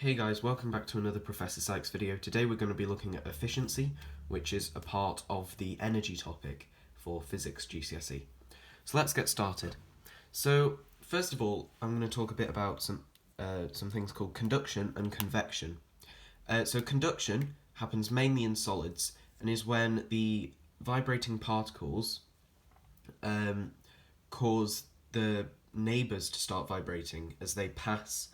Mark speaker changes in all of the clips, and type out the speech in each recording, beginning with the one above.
Speaker 1: Hey guys, welcome back to another Professor Sykes video. Today we're going to be looking at efficiency, which is a part of the energy topic for physics GCSE. So let's get started. So first of all, I'm going to talk a bit about some things called conduction and convection. So conduction happens mainly in solids and is when the vibrating particles cause the neighbours to start vibrating as they pass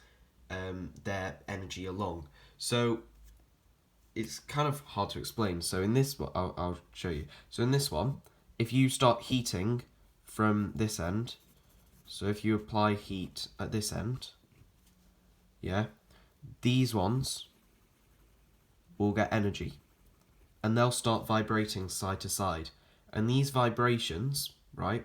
Speaker 1: their energy along. So it's kind of hard to explain. So in this one, I'll show you. So in this one, if you start heating from this end, so if you apply heat at this end, yeah, these ones will get energy and they'll start vibrating side to side. And these vibrations, right,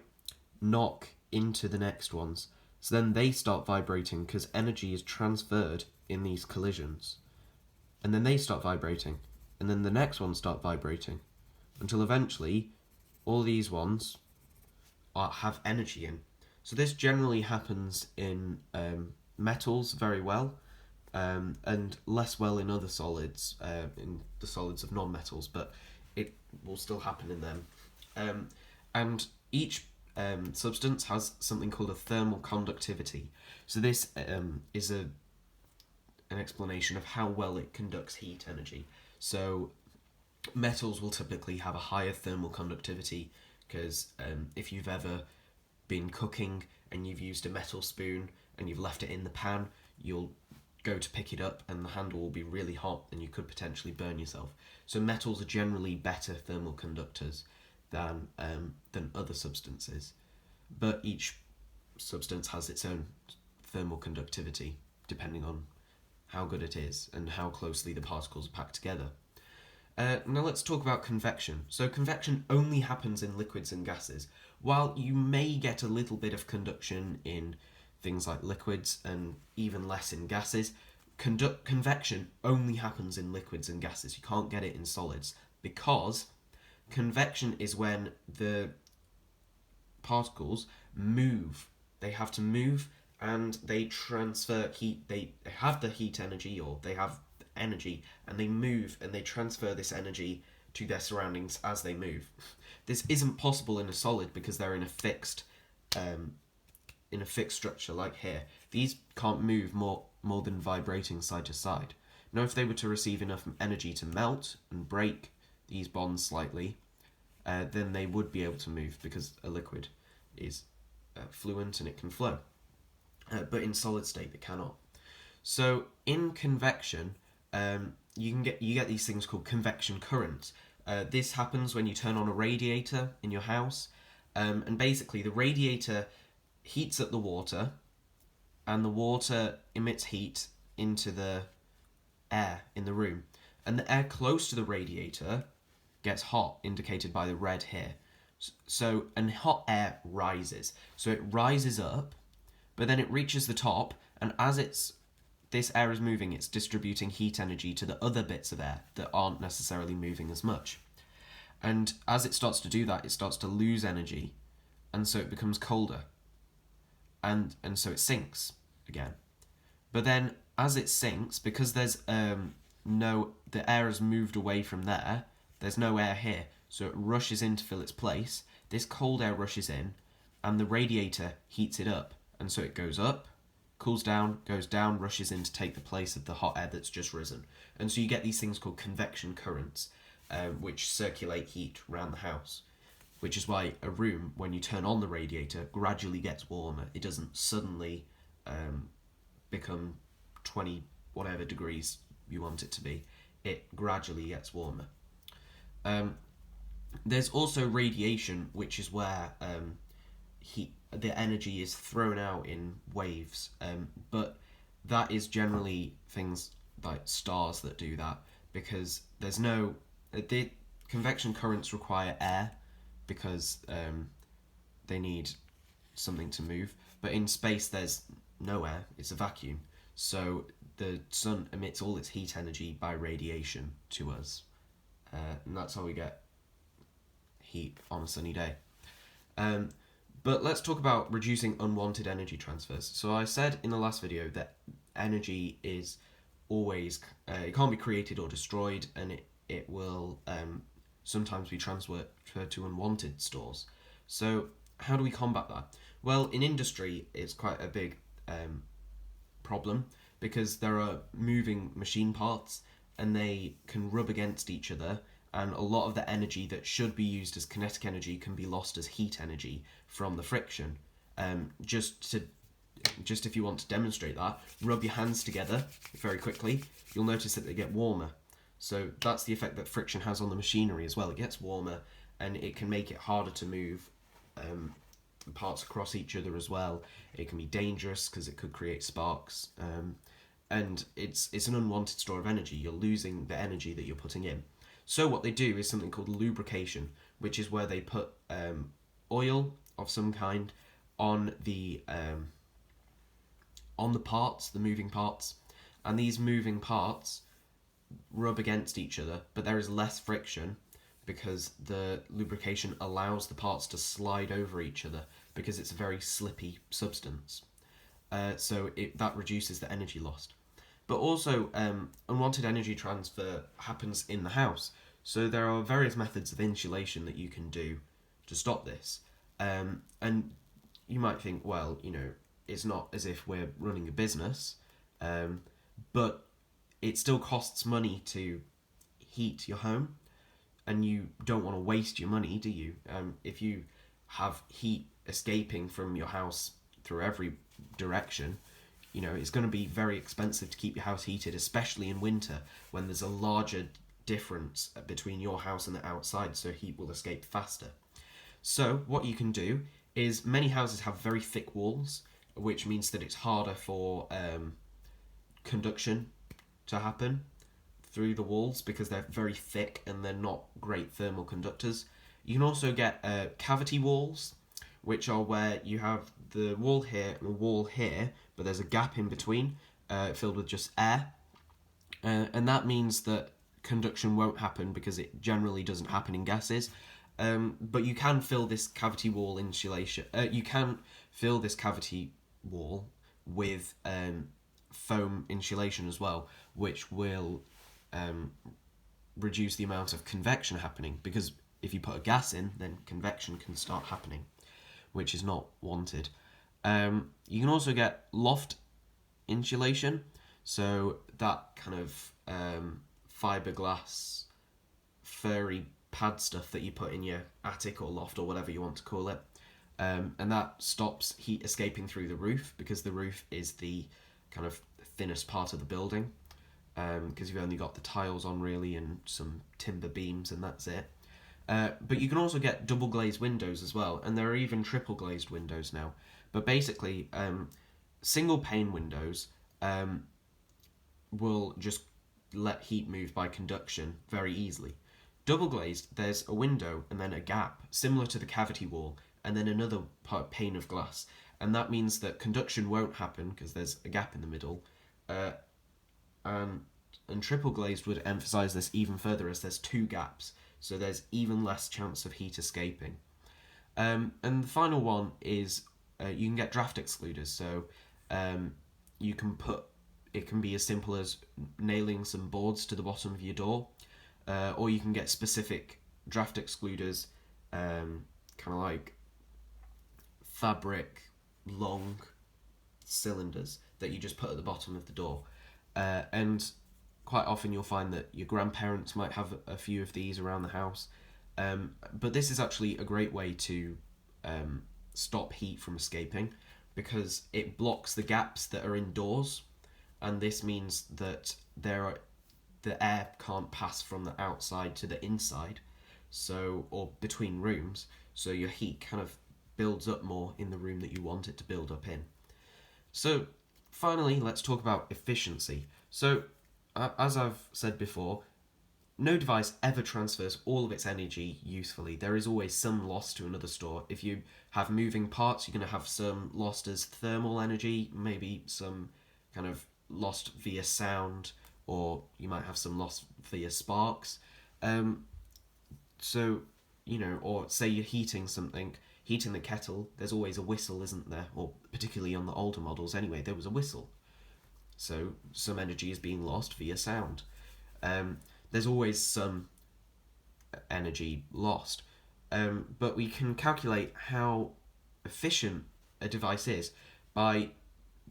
Speaker 1: knock into the next ones. So then they start vibrating because energy is transferred in these collisions. And then they start vibrating. And then the next ones start vibrating. Until eventually, all these ones have energy in. So this generally happens in metals very well. And less well in other solids, in the solids of non-metals, but it will still happen in them. And each substance has something called a thermal conductivity. So this is an explanation of how well it conducts heat energy. So metals will typically have a higher thermal conductivity because if you've ever been cooking and you've used a metal spoon and you've left it in the pan, you'll go to pick it up and the handle will be really hot and you could potentially burn yourself. So metals are generally better thermal conductors than other substances, but each substance has its own thermal conductivity depending on how good it is and how closely the particles are packed together. Now let's talk about convection. So convection only happens in liquids and gases. While you may get a little bit of conduction in things like liquids and even less in gases, convection only happens in liquids and gases. You can't get it in solids because convection is when the particles move. They have to move and they transfer heat. They have the heat energy, or they have energy, and they move and they transfer this energy to their surroundings as they move. This isn't possible in a solid because they're in a fixed structure like here. These can't move more than vibrating side to side. Now if they were to receive enough energy to melt and break these bonds slightly, then they would be able to move because a liquid is fluent and it can flow. But in solid state it cannot. So in convection, you get these things called convection currents. This happens when you turn on a radiator in your house, and basically the radiator heats up the water, and the water emits heat into the air in the room, and the air close to the radiator gets hot, indicated by the red here. So, and hot air rises. So it rises up, but then it reaches the top, and as this air is moving, it's distributing heat energy to the other bits of air that aren't necessarily moving as much. And as it starts to do that, it starts to lose energy, and so it becomes colder. And so it sinks again. But then as it sinks, because there's the air has moved away from there, there's no air here, so it rushes in to fill its place. This cold air rushes in, and the radiator heats it up, and so it goes up, cools down, goes down, rushes in to take the place of the hot air that's just risen. And so you get these things called convection currents, which circulate heat around the house. Which is why a room, when you turn on the radiator, gradually gets warmer. It doesn't suddenly become 20 whatever degrees you want it to be. It gradually gets warmer. There's also radiation, which is where the energy is thrown out in waves, but that is generally things like stars that do that, because the convection currents require air, because they need something to move. But in space there's no air, it's a vacuum. So the sun emits all its heat energy by radiation to us. And that's how we get heat on a sunny day. But let's talk about reducing unwanted energy transfers. So I said in the last video that energy is always it can't be created or destroyed, and it will sometimes be transferred to unwanted stores. So how do we combat that? Well, in industry, it's quite a big problem because there are moving machine parts and they can rub against each other, and a lot of the energy that should be used as kinetic energy can be lost as heat energy from the friction. Just if you want to demonstrate that, rub your hands together very quickly. You'll notice that they get warmer. So that's the effect that friction has on the machinery as well. It gets warmer, and it can make it harder to move parts across each other as well. It can be dangerous because it could create sparks, and it's an unwanted store of energy. You're losing the energy that you're putting in. So what they do is something called lubrication, which is where they put oil of some kind on the parts, the moving parts, and these moving parts rub against each other, but there is less friction because the lubrication allows the parts to slide over each other because it's a very slippy substance. So that reduces the energy lost. But also, unwanted energy transfer happens in the house. So there are various methods of insulation that you can do to stop this. And you might think, well, it's not as if we're running a business, but it still costs money to heat your home, and you don't want to waste your money, do you? If you have heat escaping from your house through every direction, it's going to be very expensive to keep your house heated, especially in winter when there's a larger difference between your house and the outside, so heat will escape faster. So what you can do is, many houses have very thick walls, which means that it's harder for conduction to happen through the walls because they're very thick and they're not great thermal conductors. You can also get cavity walls, which are where you have the wall here and the wall here, but there's a gap in between filled with just air. And that means that conduction won't happen because it generally doesn't happen in gases. But you can fill this cavity wall insulation. You can fill this cavity wall with foam insulation as well, which will reduce the amount of convection happening, because if you put a gas in, then convection can start happening, which is not wanted. You can also get loft insulation, so that kind of fiberglass furry pad stuff that you put in your attic or loft or whatever you want to call it, and that stops heat escaping through the roof, because the roof is the kind of thinnest part of the building, because you've only got the tiles on really and some timber beams, and that's it. But you can also get double glazed windows as well, and there are even triple glazed windows now. But basically, single pane windows will just let heat move by conduction very easily. Double glazed, there's a window and then a gap, similar to the cavity wall, and then another pane of glass. And that means that conduction won't happen because there's a gap in the middle. And triple glazed would emphasise this even further, as there's two gaps, so there's even less chance of heat escaping. And the final one is you can get draught excluders. So you can it can be as simple as nailing some boards to the bottom of your door, or you can get specific draught excluders, kind of like fabric long cylinders that you just put at the bottom of the door. And quite often you'll find that your grandparents might have a few of these around the house. But this is actually a great way to stop heat from escaping, because it blocks the gaps that are indoors, and this means that the air can't pass from the outside to the inside, or between rooms, so your heat kind of builds up more in the room that you want it to build up in. So finally, let's talk about efficiency. So as I've said before, no device ever transfers all of its energy usefully. There is always some loss to another store. If you have moving parts, you're going to have some lost as thermal energy, maybe some kind of lost via sound, or you might have some loss via sparks. Or say you're heating the kettle, there's always a whistle, isn't there? Or particularly on the older models anyway, there was a whistle. so some energy is being lost via sound. There's always some energy lost, but we can calculate how efficient a device is by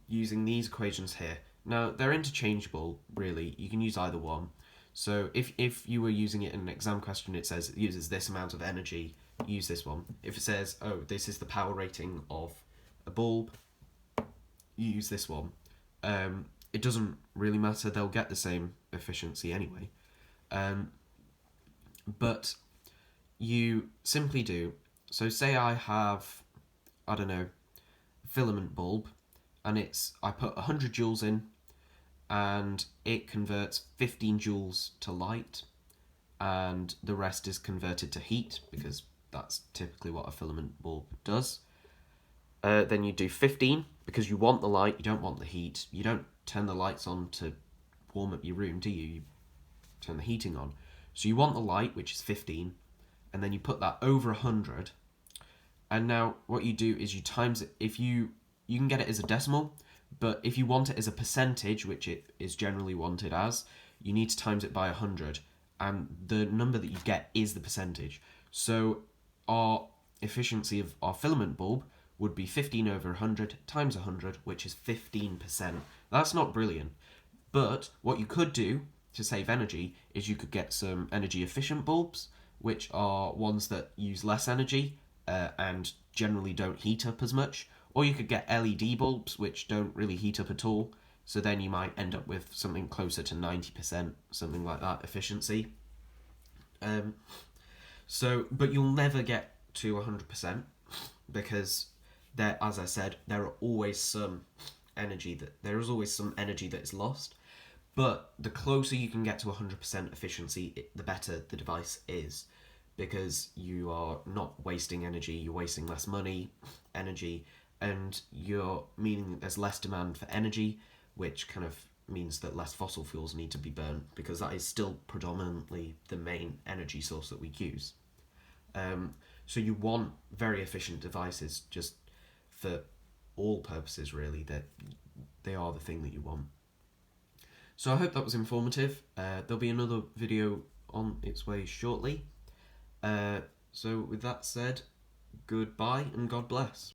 Speaker 1: using these equations here. Now, they're interchangeable, really. You can use either one. So if you were using it in an exam question, it says it uses this amount of energy, use this one. If it says, oh, this is the power rating of a bulb, you use this one. It doesn't really matter. They'll get the same efficiency anyway. But you simply do. So say I have, I don't know, filament bulb, and I put 100 joules in, and it converts 15 joules to light, and the rest is converted to heat, because that's typically what a filament bulb does. Then you do 15, because you want the light, you don't want the heat. You don't turn the lights on to warm up your room, do you? You turn the heating on. So you want the light, which is 15, and then you put that over 100. And now what you do is you times it. If you can get it as a decimal, but if you want it as a percentage, which it is generally wanted as, you need to times it by 100, and the number that you get is the percentage. So our efficiency of our filament bulb would be 15 over 100 times 100, which is 15%. That's not brilliant, but what you could do to save energy is you could get some energy efficient bulbs, which are ones that use less energy and generally don't heat up as much. Or you could get LED bulbs, which don't really heat up at all. So then you might end up with something closer to 90%, something like that, efficiency. But you'll never get to 100% because as I said, there is always some energy that is lost. But the closer you can get to 100% efficiency, the better the device is, because you are not wasting energy, you're wasting less energy, and you're meaning that there's less demand for energy, which kind of means that less fossil fuels need to be burned, because that is still predominantly the main energy source that we use. So you want very efficient devices just for all purposes, really, that they are the thing that you want. So I hope that was informative. There'll be another video on its way shortly. So with that said, goodbye and God bless.